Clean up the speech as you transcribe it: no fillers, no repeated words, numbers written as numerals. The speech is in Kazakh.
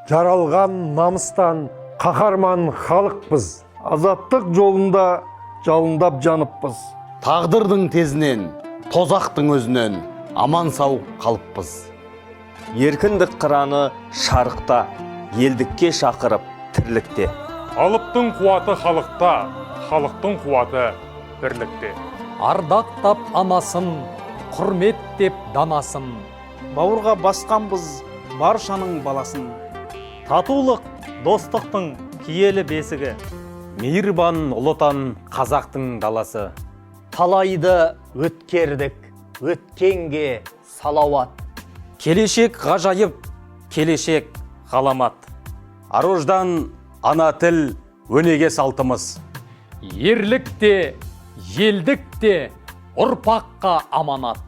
жаралған намыстан қаһарман халықпыз. Азаттық жолында жалындап жаныппыз. Тағдырдың тезінен, тозақтың өзінен аман сау қалыппыз. Еркіндік қыраны шарықта, елдікке шақырып тірлікте. Алыптың қуаты халықта, халықтың қуаты бірлікте. Ардақтап анасын, құрмет деп данасын. Бауырға басқанбыз баршаның баласын. Татулық, достықтың киелі бесігі. Мейірбан ұлытан қазақтың даласы. Талайды өткердік, өткенге салауат. Келешек ғажайып, келешек ғаламат. Аруждан ана тіл өнеге салтымыз. Ерлік те, елдік те ұрпаққа аманат.